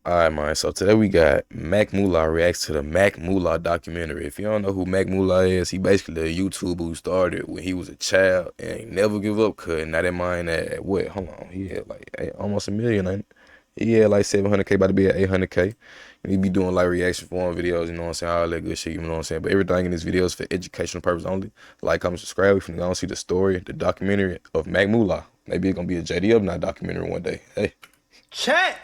Alright, man. So today we got Mula reacts to the Mula documentary. If you don't know who Mula is, he basically a YouTuber who started when he was a child and he never give up. Cause now that mine at what? Hold on, he had like almost a million. Ain't he? He had like 700K, about to be at 800K. And he be doing like reaction form videos. You know what I'm saying? All that good shit. You know what I'm saying? But everything in his videos for educational purpose only. Like, comment, subscribe. If you don't see the story, the documentary of Mula. Maybe it's gonna be a JdUpNow documentary one day. Hey. Chat.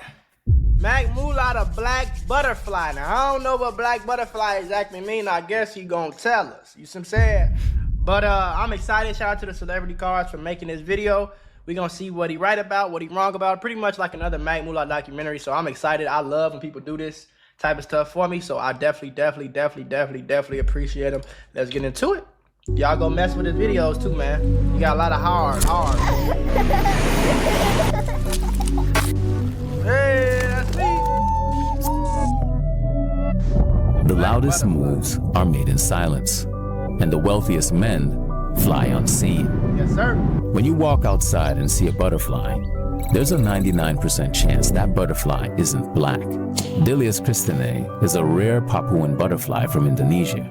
Mula the black butterfly. Now, I don't know what black butterfly exactly mean. I guess he gonna tell us. You see what I'm saying? But I'm excited. Shout out to the celebrity cards for making this video. We gonna see what he right about, what he wrong about. Pretty much like another Mula documentary. So I'm excited. I love when people do this type of stuff for me. So I definitely appreciate them. Let's get into it. Y'all go mess with his videos too, man. You got a lot of hard. Hey, that's me. The loudest moves are made in silence, and the wealthiest men fly unseen. Yes, sir. When you walk outside and see a butterfly, there's a 99% chance that butterfly isn't black. Dilius christinae is a rare Papuan butterfly from Indonesia.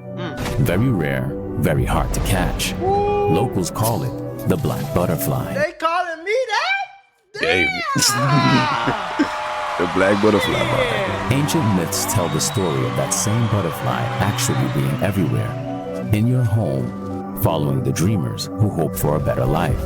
Very rare, very hard to catch. Locals call it the black butterfly. They calling me that? The black butterfly. Yeah. Ancient myths tell the story of that same butterfly actually being everywhere. In your home, following the dreamers who hope for a better life.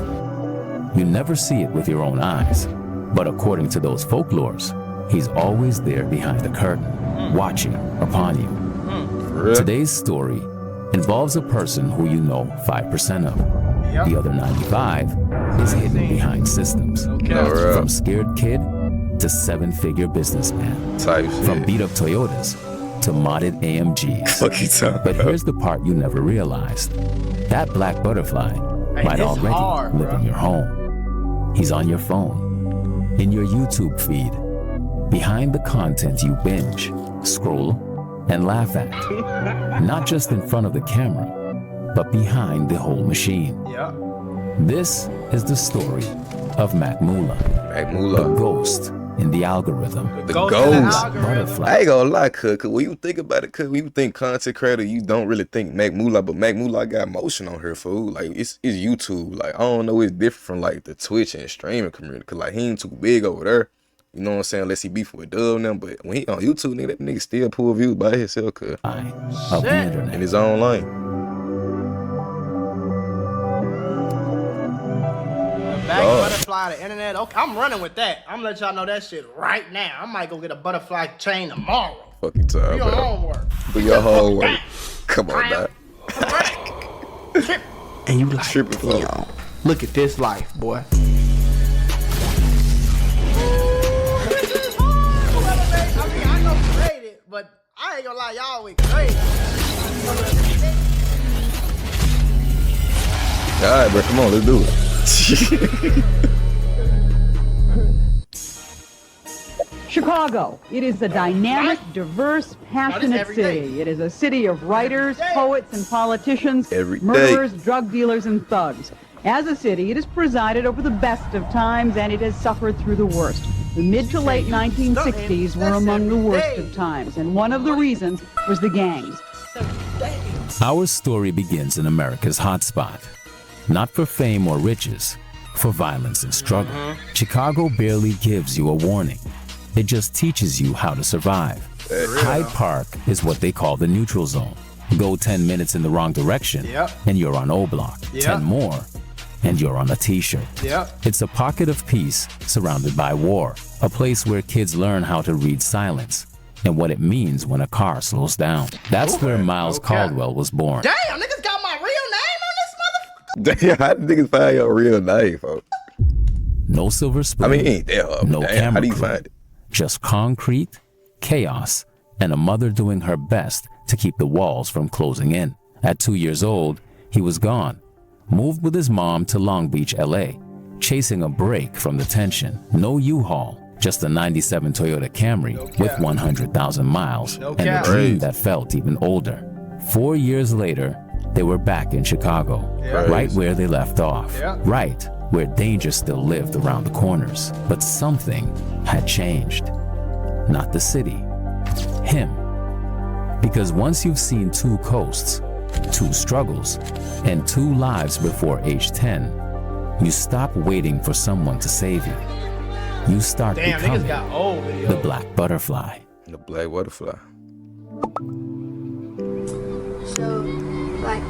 You never see it with your own eyes, but according to those folklores, he's always there behind the curtain, watching upon you. Today's story involves a person who you know 5% of. Yep. The other 95 is hidden behind systems. From scared kid to seven-figure businessman. Type shit. From beat-up Toyotas to modded AMGs. But here's the part you never realized. That black butterfly might already live in your home. He's on your phone, in your YouTube feed, behind the content you binge, scroll, and laugh at. Not just in front of the camera, but behind the whole machine. Yep. This is the story of Mula. The ghost in the algorithm. The ghost. Butterfly. I ain't gonna lie, cuz when you think about it, cuz when you think content creator, you don't really think Mula, but Mula got motion on her, fool. Like, it's YouTube. Like, I don't know, it's different from, like, the Twitch and streaming community, cuz, like, he ain't too big over there. You know what I'm saying? Unless he beef with Dub now, but when he on YouTube, nigga, that nigga still pull views by himself, cuz. Of the internet. In his own lane. Black butterfly, the internet. Okay, I'm running with that. I'm gonna let y'all know that shit right now. I might go get a butterfly chain tomorrow. Fuck your time, Do your bro. homework. Do your homework. Come on, man. And you like, Tripping for yo, look at this life, boy. I mean, I know created, but I ain't gonna lie, y'all with crazy. All right, bro, come on, let's do it. Chicago. It is a dynamic, diverse, passionate city. It is a city of writers, poets, and politicians, murderers, drug dealers, and thugs. As a city, it has presided over the best of times, and it has suffered through the worst. The mid to late 1960s were among the worst of times, and one of the reasons was the gangs. Our story begins in America's hotspot. Not for fame or riches, for violence and struggle. Chicago barely gives you a warning. It just teaches you how to survive. Hyde Park is what they call the neutral zone. Go 10 minutes in the wrong direction, and you're on O Block. 10 more, and you're on a t-shirt. It's a pocket of peace surrounded by war, a place where kids learn how to read silence and what it means when a car slows down. That's where Miles Caldwell was born. Damn, niggas got my real name on this motherfucker. Damn, how did niggas find your real name, folks? No silver spoon, I mean, ain't that no camera how do you crew, find it? just concrete, chaos, and a mother doing her best to keep the walls from closing in. At 2 years old, he was gone, moved with his mom to Long Beach, LA, chasing a break from the tension. No U-Haul, just a 97 Toyota Camry with 100,000 miles and a dream that felt even older. 4 years later, they were back in Chicago, right where they left off, right where danger still lived around the corners. But something had changed. not the city. Him. Because once you've seen 2 coasts, 2 struggles, and 2 lives before age 10, you stop waiting for someone to save you. You start becoming niggas got old video. the black butterfly. The black butterfly. So, like,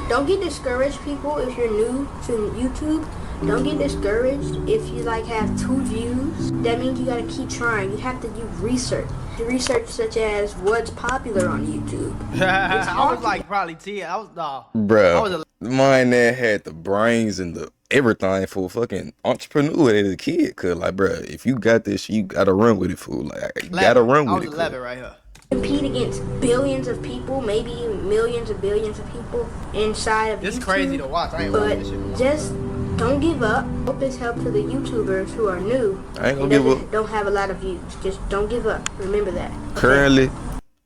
don't get discouraged, people, if you're new to YouTube. Don't get discouraged if you, like, have 2 views. That means you gotta keep trying. You have to do research. The research such as what's popular on YouTube. I was like probably 10. I was Bruh, mine that had the brains and the everything for a fucking entrepreneur as a kid. Cause like, bruh, if you got this, you gotta run with it, fool. Like, you gotta run with it. I was 11 right here. Compete against billions of people, maybe even millions of billions of people inside of This YouTube. is crazy to watch. I ain't But watching this shit. just don't give up. Hope this help to the YouTubers who are new. I ain't gonna and give doesn't- up. Don't have a lot of views. Just don't give up. Remember that. Okay? Currently,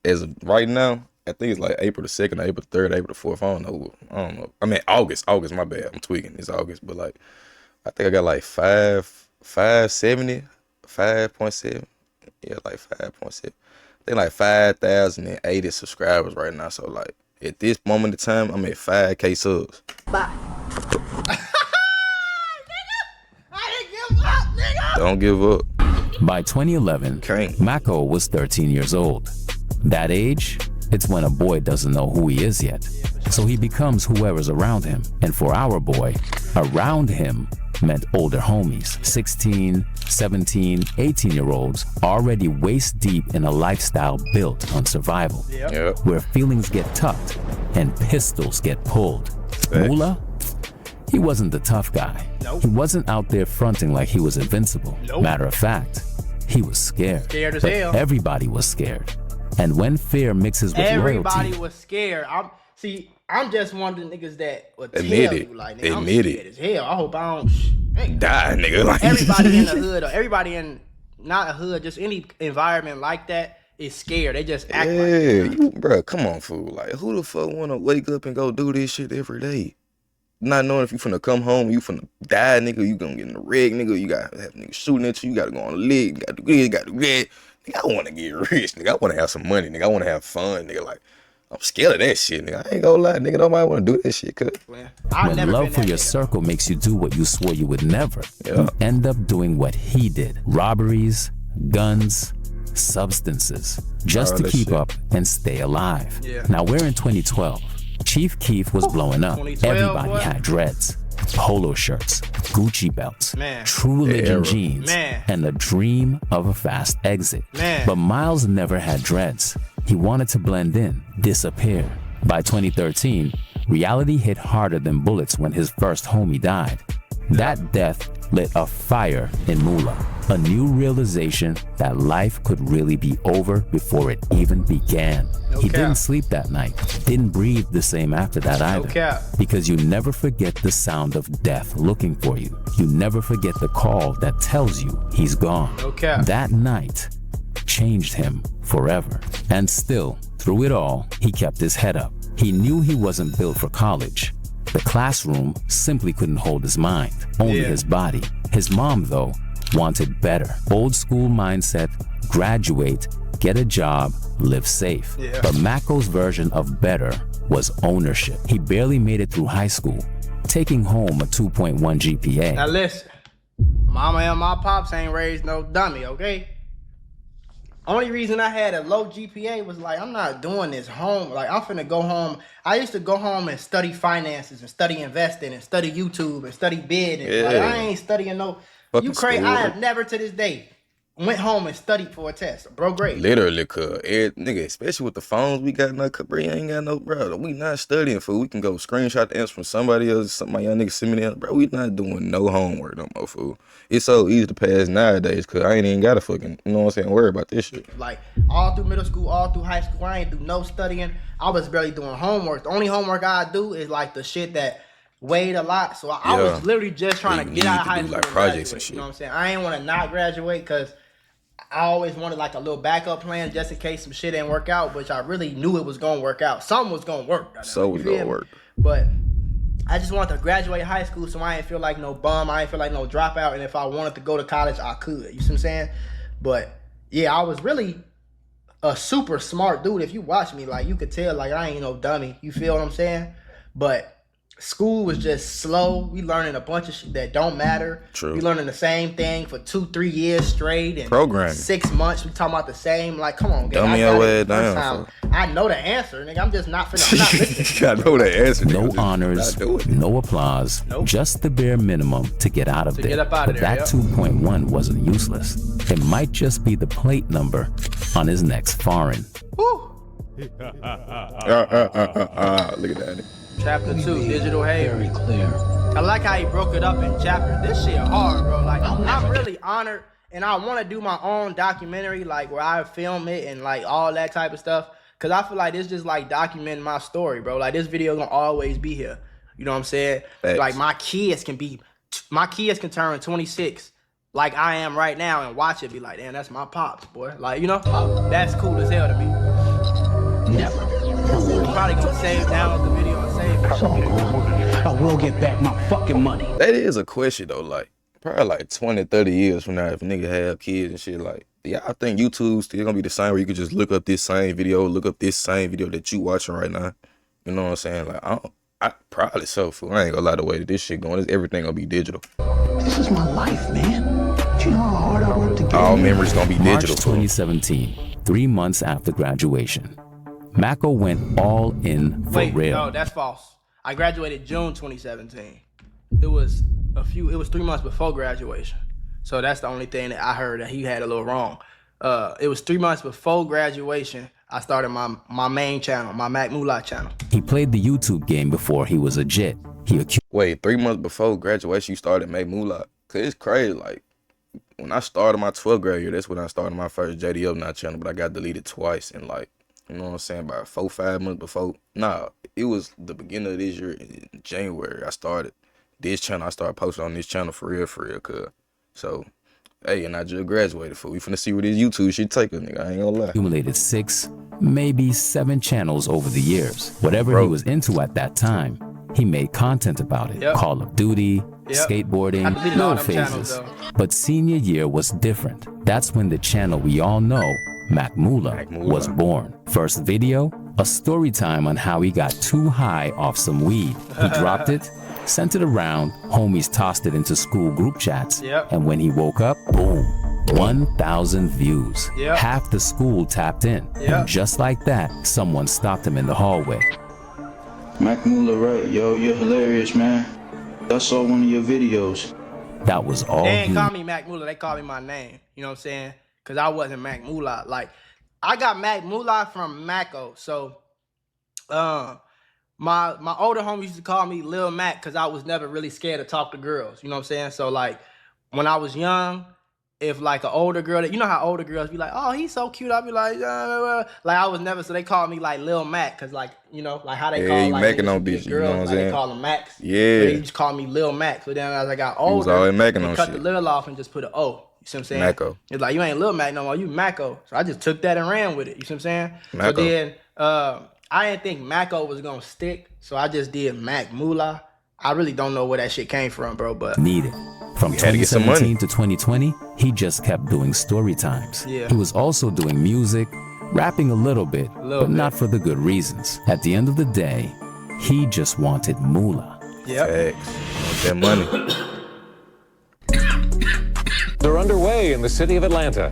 as of right now, I think it's like April the 2nd, April the 3rd, April the 4th. I don't know. I mean, August, my bad. I'm tweaking. It's August. But like, I think I got like 570, 5.7. Yeah, like 5.7. I think like 5,080 subscribers right now. So like, at this moment in time, I'm at 5K subs. Bye. I didn't give up, nigga. Don't give up. By 2011, Can't. Mako was 13 years old. That age, it's when a boy doesn't know who he is yet. So he becomes whoever's around him. And for our boy, around him meant older homies, 16, 17, 18-year-olds already waist deep in a lifestyle built on survival, Yep. where feelings get tucked and pistols get pulled. Mula, he wasn't the tough guy. Nope. He wasn't out there fronting like he was invincible. Nope. Matter of fact, he was scared. Scared as But hell. everybody was scared. And when fear mixes with Everybody loyalty, was scared. I'm just one of the niggas that would tell Admit it. you, like, nigga, I'm Admit scared it. as hell. I hope I don't. Nigga. Die, nigga. Like, Everybody in the hood, or everybody in not a hood, just any environment like that is scared. They just act like it. you, bro, come on, fool. Like, who the fuck wanna wake up and go do this shit every day? Not knowing if you finna come home, you finna die, nigga. You gonna get in the rig, nigga. You gotta have niggas shooting at you. You gotta go on the leg. You gotta do this, you gotta do that. Nigga, I wanna get rich, nigga. I wanna have some money, nigga. I wanna have fun, nigga. Like, I'm scared of that shit, nigga. I ain't gonna lie, nigga. Nobody wanna do that shit, cuz. I've when never love been for that your nigga. circle makes you do what you swore you would never, Yeah. you end up doing what he did. Robberies, guns, substances, just All to that keep shit. up and stay alive. Yeah. Now we're in 2012. Chief Keef was blowing up. 2012, Everybody boy. had dreads, polo shirts, Gucci belts, Man. True Religion era. jeans, Man. and the dream of a fast exit. Man. But Miles never had dreads. He wanted to blend in, disappear. By 2013, reality hit harder than bullets when his first homie died. That death lit a fire in Mula, a new realization that life could really be over before it even began. He cap. didn't sleep that night, didn't breathe the same after that either. cap. Because you never forget the sound of death looking for you. You never forget the call that tells you he's gone. No cap. That night changed him forever. And still, through it all, he kept his head up. He knew he wasn't built for college. The classroom simply couldn't hold his mind, only Yeah. his body. His mom, though, wanted better. Old school mindset, graduate, get a job, live safe. Yeah. But Mako's version of better was ownership. He barely made it through high school, taking home a 2.1 GPA. Now listen, mama and my pops ain't raised no dummy, okay? Only reason I had a low GPA was like, I'm not doing this home. Like, I'm finna go home. I used to go home and study finances and study investing and study YouTube and study business. Like, Yeah. I ain't studying no. Fucking You crazy? school. I have never to this day went home and studied for a test. Bro, great. Literally, cuz, nigga, especially with the phones we got now, cuz, bro, you ain't got no, bro, we not studying, fool. We can go screenshot the answer from somebody else, something my young nigga send me that, bro, we not doing no homework no more, fool. It's so easy to pass nowadays, cuz I ain't even gotta fucking, you know what I'm saying, worry about this shit. Like, all through middle school, all through high school, I ain't do no studying. I was barely doing homework. The only homework I do is like the shit that weighed a lot. So I Yeah. was literally just trying to You get out need of to high do, school like, and projects graduate. and shit. You know what I'm saying? I ain't want to not graduate because I always wanted like a little backup plan just in case some shit didn't work out, which I really knew it was gonna work out. Something was gonna work. So You was feel gonna me? work. But I just wanted to graduate high school so I ain't feel like no bum. I ain't feel like no dropout. And if I wanted to go to college, I could. You see what I'm saying? But yeah, I was really a super smart dude. If you watch me, like you could tell, like I ain't no dummy. You feel what I'm saying? But school was just slow. We learning a bunch of shit that don't matter. True. We learning the same thing for 2-3 years straight and programming. 6 months. We talking about the same. Like, come on, dummy your way down. I know the answer, nigga. I'm just not finna. I'm not listening. I know the answer. No honors, no applause, just the bare minimum to get out of there. But that 2.1 wasn't useless. It might just be the plate number on his next foreign. Woo. Look at that. Chapter 2, digital hair. Very clear. I like how he broke it up in chapters. This shit hard, bro. Like, I'm really honored, and I want to do my own documentary, like where I film it and like all that type of stuff. Cause I feel like it's just like documenting my story, bro. Like this video gonna always be here. You know what I'm saying? Thanks. Like my kids can turn 26, like I am right now, and watch it, be like, damn, that's my pops, boy. Like, you know, that's cool as hell to me. Never. I'm probably gonna save down the video and save it. So I will get back my fucking money. That is a question though, like probably like 20, 30 years from now, if a nigga have kids and shit, like, yeah, I think YouTube still gonna be the same where you could just look up this same video that you watching right now. You know what I'm saying? Like, I probably so, fool. I ain't gonna lie, the way that this shit going, everything gonna be digital. This is my life, man. Do you know how hard I worked to get All here? memories gonna be digital. March 2017, 3 months after graduation. Mako went all in for real. No, that's false. I graduated June 2017. It was 3 months before graduation. So that's the only thing that I heard that he had a little wrong. It was 3 months before graduation. I started my main channel, my Mac Mula channel. He played the YouTube game before he was a jit. Wait, 3 months before graduation, you started Mac Mula? Cause it's crazy. Like when I started my 12th grade year, that's when I started my first JdUpNow channel, but I got deleted twice. And like, you know what I'm saying, about 4-5 months before. Nah, it was the beginning of this year in January. I started this channel. I started posting on this channel for real, cuz. So, hey, and I just graduated, fool. We finna see where this YouTube shit take us, nigga. I ain't gonna lie. Accumulated 6, maybe 7 channels over the years. Whatever he was into at that time, he made content about it. Call of Duty, skateboarding, no phases. But senior year was different. That's when the channel we all know, Mac Mula, was born. First video, a story time on how he got too high off some weed. He dropped it, sent it around, homies tossed it into school group chats, and when he woke up, boom, 1,000 views. Half the school tapped in, and just like that, someone stopped him in the hallway. Mac Mula, right? Yo, you're hilarious, man. I saw one of your videos. That was all. They didn't call me Mac Mula, they called me my name. You know what I'm saying? Because I wasn't Mac Mula. Like, I got Mac Mula from Mako. So, my older homies used to call me Lil Mac because I was never really scared to talk to girls. You know what I'm saying? So, like, when I was young, if like an older girl, you know how older girls be like, oh, he's so cute. I'd be like, like I was never, so they called me like Lil Mac because like, you know, like how they call like macking on bitches, girls, you know what I'm like saying? They call them Macs. Yeah. They just call me Lil Mac. So then as I got older, was always macking on cut shit. the Lil off and just put an O. You see what I'm saying? Mako. It's like, you ain't Lil Mac no more, you Mako. So I just took that and ran with it. You see what I'm saying? Mako. So then I didn't think Mako was gonna stick, so I just did Mac Mula. I really don't know where that shit came from, bro, but needed. From 2017 to 2020, he just kept doing story times. He was also doing music, rapping a little bit, but not for the good reasons. At the end of the day, he just wanted moolah. Facts. That money. They're underway in the city of Atlanta.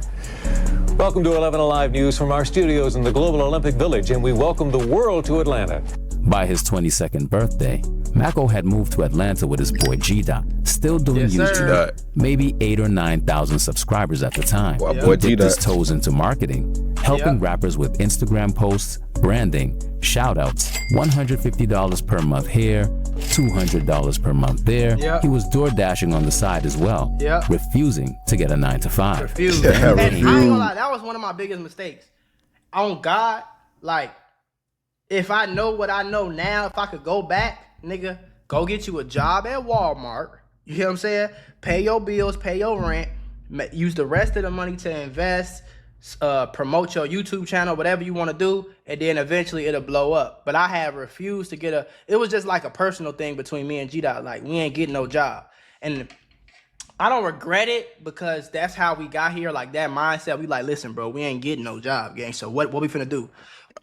Welcome to 11 Alive News from our studios in the Global Olympic Village, and we welcome the world to Atlanta. By his 22nd birthday, Mako had moved to Atlanta with his boy JdUp, still doing YouTube. Maybe 8,000 or 9,000 subscribers at the time. He dipped his toes into marketing, helping rappers with Instagram posts, branding, shout-outs, $150 per month here, $200 per month there. He was door dashing on the side as well, refusing to get a 9-to-5. Refusing. And I ain't gonna lie, that was one of my biggest mistakes. On God, like, if I know what I know now, if I could go back, nigga, go get you a job at Walmart. You hear what I'm saying? Pay your bills, pay your rent, use the rest of the money to invest, promote your YouTube channel, whatever you want to do, and then eventually it'll blow up. But I have refused to get it was just like a personal thing between me and JdUp. Like, we ain't getting no job. And I don't regret it because that's how we got here. Like that mindset, we like, listen, bro, we ain't getting no job, gang. So what we finna do?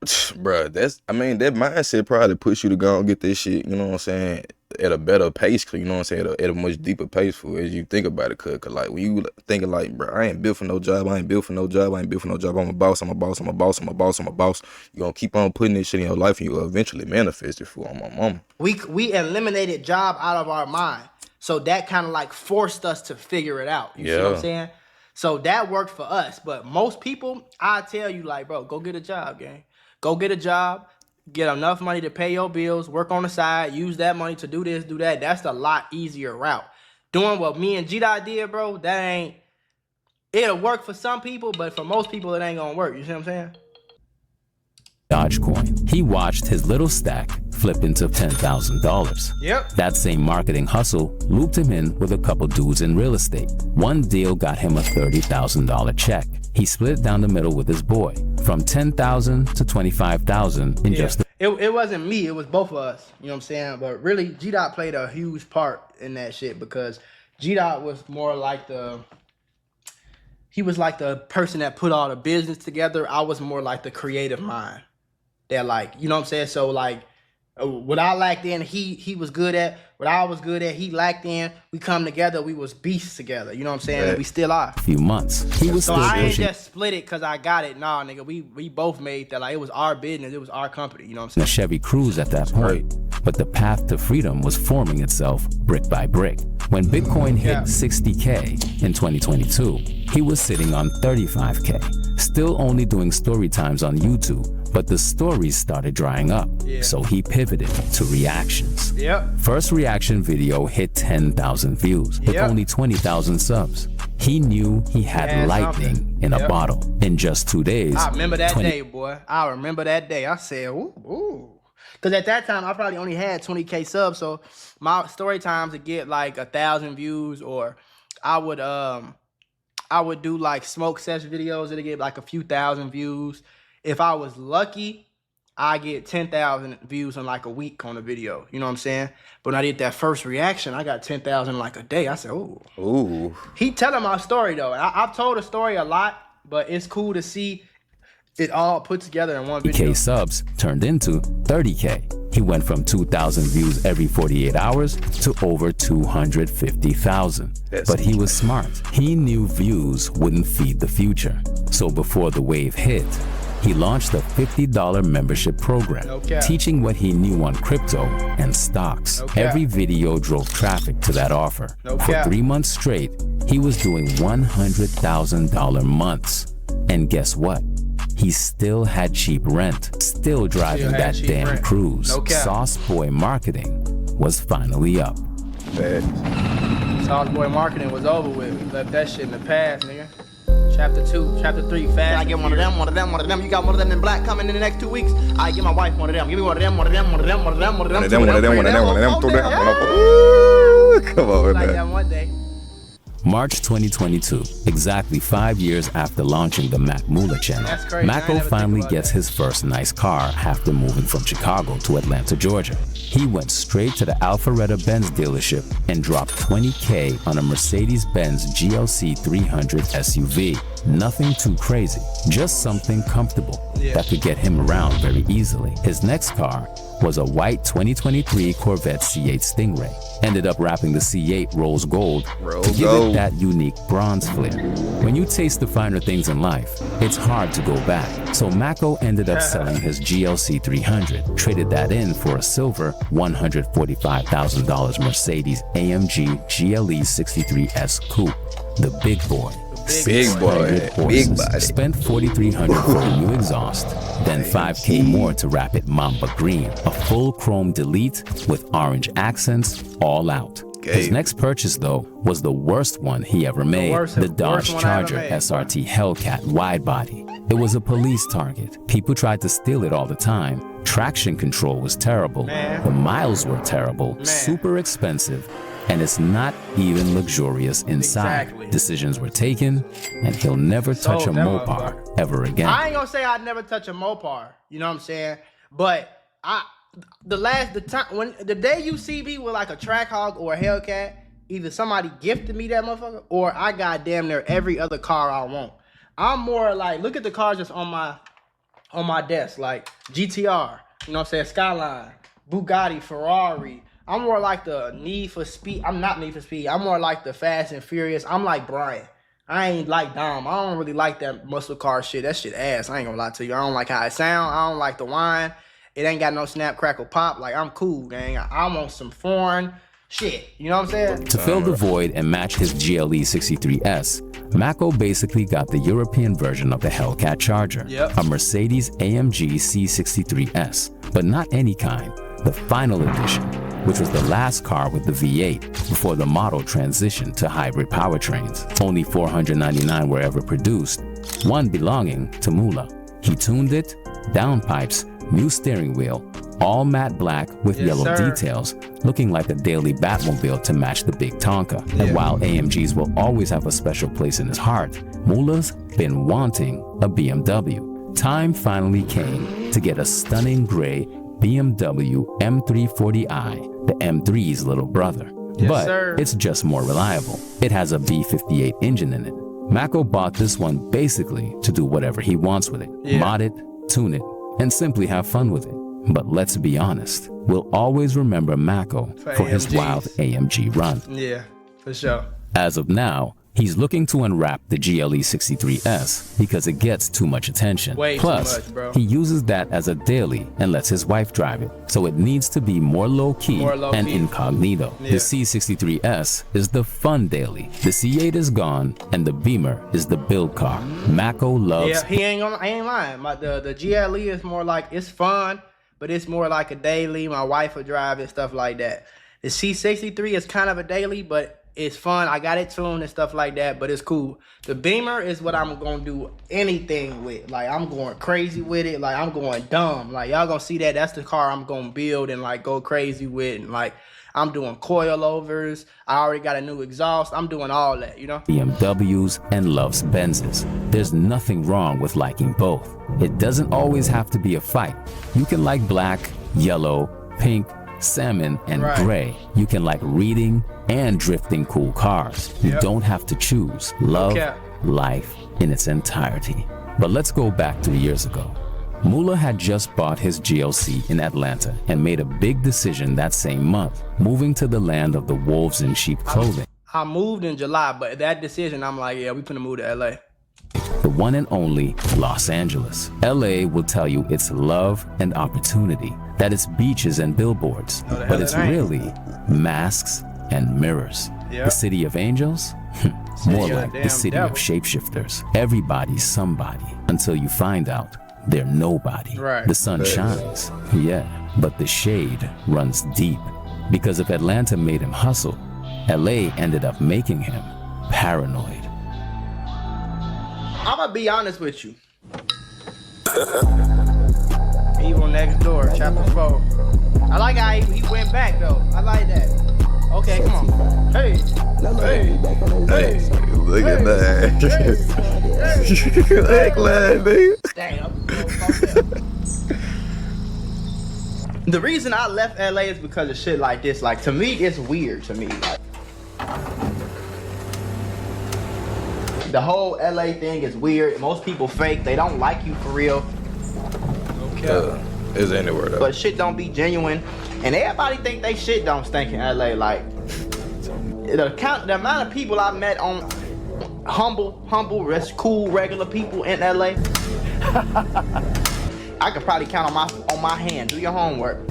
Bruh, that mindset probably push you to go and get this shit, you know what I'm saying, at a better pace, cause you know what I'm saying, at a much deeper pace for as you think about it, cause like when you thinking like, bro, I ain't built for no job, I'm a boss, I'm a boss, you gonna keep on putting this shit in your life and you'll eventually manifest it for my mama. We eliminated job out of our mind. So that kind of like forced us to figure it out. You see what I'm saying? So that worked for us. But most people, I tell you like, bro, go get a job, gang. Go get a job, get enough money to pay your bills, work on the side, use that money to do this, do that. That's a lot easier route. Doing what me and JdUp did, bro, it'll work for some people, but for most people, it ain't gonna work. You see what I'm saying? Dogecoin. He watched his little stack flip into $10,000. Yep. That same marketing hustle looped him in with a couple dudes in real estate. One deal got him a $30,000 check. He split it down the middle with his boy, from $10,000 to $25,000 in just It wasn't me, it was both of us. You know what I'm saying? But really, JdUp played a huge part in that shit because JdUp was more like he was like the person that put all the business together. I was more like the creative mind. That like, you know what I'm saying? So like, what I lacked in, he was good at. What I was good at, he lacked in. We come together, we was beasts together. You know what I'm saying? And we still are. Few months. He was so still I ain't pushing just split it because I got it. Nah, nigga, we both made that. Like, it was our business. It was our company. You know what I'm a saying? Chevy Cruze at that point. But the path to freedom was forming itself brick by brick. When Bitcoin hit 60K in 2022, he was sitting on 35K, still only doing story times on YouTube. But the stories started drying up, so he pivoted to reactions. First reaction video hit 10,000 views with only 20,000 subs. He knew he had lightning in a bottle. In just 2 days. I remember that day, boy. I remember that day. I said, ooh. Because at that time, I probably only had 20K subs, so my story times would get like 1,000 views, or I would do like smoke session videos that'd get like a few thousand views. If I was lucky, I get 10,000 views in like a week on a video. You know what I'm saying? But when I did that first reaction, I got 10,000 in like a day. I said, ooh. He telling my story though. I've told the story a lot, but it's cool to see it all put together in one video. 30K subs turned into 30K. He went from 2,000 views every 48 hours to over 250,000. But he was smart. He knew views wouldn't feed the future. So before the wave hit, he launched a $50 membership program, teaching what he knew on crypto and stocks. Every video drove traffic to that offer. For 3 months straight, he was doing $100,000 months. And guess what? He still had cheap rent, still driving that damn Cruze. Sauce Boy marketing was finally up. Sauce Boy marketing was over with. We left that shit in the past, nigga. Chapter 2, Chapter 3, fast. I get one of them. You got one of them in black coming in the next 2 weeks. I give my wife one of them. Give me one of them. One of them. Come on, like that one day. March 2022, exactly 5 years after launching the Mula channel, Mako finally gets his first nice car after moving from Chicago to Atlanta, Georgia. He went straight to the Alpharetta-Benz dealership and dropped $20K on a Mercedes-Benz GLC 300 SUV. Nothing too crazy, just something comfortable that could get him around very easily. His next car was a white 2023 Corvette C8 Stingray. Ended up wrapping the C8 rose gold to give it that unique bronze flair. When you taste the finer things in life, it's hard to go back. So Mako ended up selling his GLC 300, traded that in for a silver $145,000 Mercedes AMG GLE 63S Coupe, the big boy. Big boy. Spent $4,300 for a new exhaust, then $5K more to wrap it Mamba Green, a full chrome delete with orange accents all out. His next purchase, though, was the worst one he ever made, the Dodge Charger SRT Hellcat widebody. It was a police target. People tried to steal it all the time. Traction control was terrible. The miles were terrible, super expensive, and it's not even luxurious inside. Decisions were taken, and he'll never touch a Mopar ever again. I ain't gonna say I'd never touch a Mopar, you know what I'm saying? But the day you see me with like a Trackhawk or a Hellcat, either somebody gifted me that motherfucker or I got damn near every other car I want. I'm more like, look at the cars that's on my desk, like GTR, you know what I'm saying, Skyline, Bugatti, Ferrari. I'm more like the Need for Speed. I'm not Need for Speed. I'm more like the Fast and Furious. I'm like Brian. I ain't like Dom. I don't really like that muscle car shit. That shit ass. I ain't gonna lie to you. I don't like how it sound. I don't like the whine. It ain't got no snap, crackle, pop. Like, I'm cool, gang. I want some foreign shit. You know what I'm saying? To fill the void and match his GLE 63S, Mako basically got the European version of the Hellcat Charger, a Mercedes AMG C63S, but not any kind, the final edition, which was the last car with the V8 before the model transitioned to hybrid powertrains. Only 499 were ever produced, one belonging to Mula. He tuned it, downpipes, new steering wheel, all matte black with yellow details, looking like a daily Batmobile to match the big Tonka. And while AMGs will always have a special place in his heart, Mula's been wanting a BMW. Time finally came to get a stunning gray BMW M340i, the M3's little brother. But it's just more reliable. It has a V58 engine in it. Mako bought this one basically to do whatever he wants with it. Mod it, tune it, and simply have fun with it. But let's be honest, we'll always remember Mako for his wild AMG run. Yeah, for sure. As of now, he's looking to unwrap the GLE 63S because it gets too much attention. Plus, too much, bro. he uses that as a daily and lets his wife drive it, so it needs to be more low-key and incognito. The C63S is the fun daily. The C8 is gone, and the Beamer is the build car. Mako loves... Yeah, I ain't lying. The GLE is more like, it's fun, but it's more like a daily. My wife will drive it, stuff like that. The C63 is kind of a daily, but it's fun. I got it tuned and stuff like that, but it's cool. The Beamer is what I'm gonna do anything with. Like, I'm going crazy with it. Like, I'm going dumb. Like, y'all gonna see that. That's the car I'm gonna build and like go crazy with. And like, I'm doing coilovers. I already got a new exhaust. I'm doing all that, you know? BMWs and loves Benzes. There's nothing wrong with liking both. It doesn't always have to be a fight. You can like black, yellow, pink, salmon, and gray. You can like reading and drifting cool cars. You don't have to choose. Love life in its entirety. But let's go back 3 years ago. Mula had just bought his GLC in Atlanta and made a big decision that same month, moving to the land of the wolves in sheep clothing. I moved in July, but that decision, I'm like, yeah, we finna move to LA. The one and only Los Angeles. LA will tell you it's love and opportunity, that it's beaches and billboards, but it's really masks and mirrors. The city of angels? More like the city of shapeshifters. Everybody's somebody until you find out they're nobody. The sun shines, but the shade runs deep. Because if Atlanta made him hustle, LA ended up making him paranoid. I'm gonna be honest with you. Evil Next Door, chapter 4. I like how he went back though. I like that. Okay, come on. Hey, hey, look at that. Damn. The reason I left LA is because of shit like this. Like, to me, it's weird to me. Like, the whole LA thing is weird. Most people fake. They don't like you for real. Okay. It's anywhere though. But shit don't be genuine. And everybody think they shit don't stink in LA. Like, the amount of people I met on humble, cool, regular people in LA, I could probably count on my hand. Do your homework.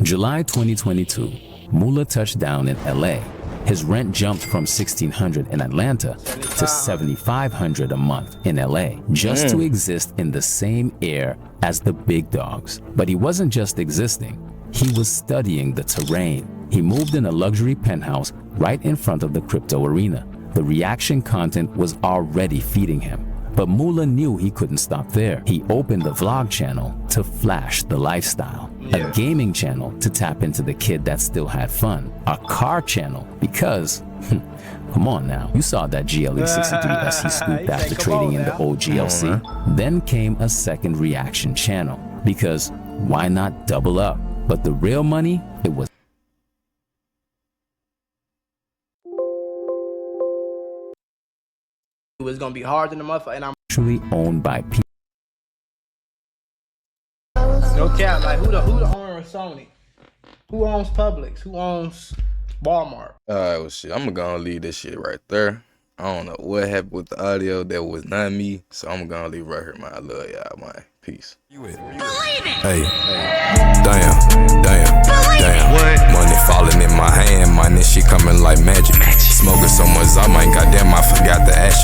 July 2022, Mula touched down in LA. His rent jumped from $1,600 in Atlanta to $7,500 a month in LA, just to exist in the same air as the big dogs. But he wasn't just existing, he was studying the terrain. He moved in a luxury penthouse right in front of the crypto arena. The reaction content was already feeding him. But Mula knew he couldn't stop there. He opened the vlog channel to flash the lifestyle, a gaming channel to tap into the kid that still had fun, a car channel because, come on now, you saw that GLE 63S he scooped after trading in the old GLC. Then came a second reaction channel because why not double up? But the real money, it was It's gonna be hard in the motherfucker, and I'm Actually owned by people. no cap. Like who the owner of Sony? Who owns Publix? Who owns Walmart? Alright, well shit, I'm gonna leave this shit right there. I don't know what happened with the audio. That was not me, so I'm gonna leave right here, man. I love y'all, man. Peace. Believe it. Hey, damn. What? Money falling in my hand, money she coming like magic. Smoking so much, I might goddamn, I forgot to ask you.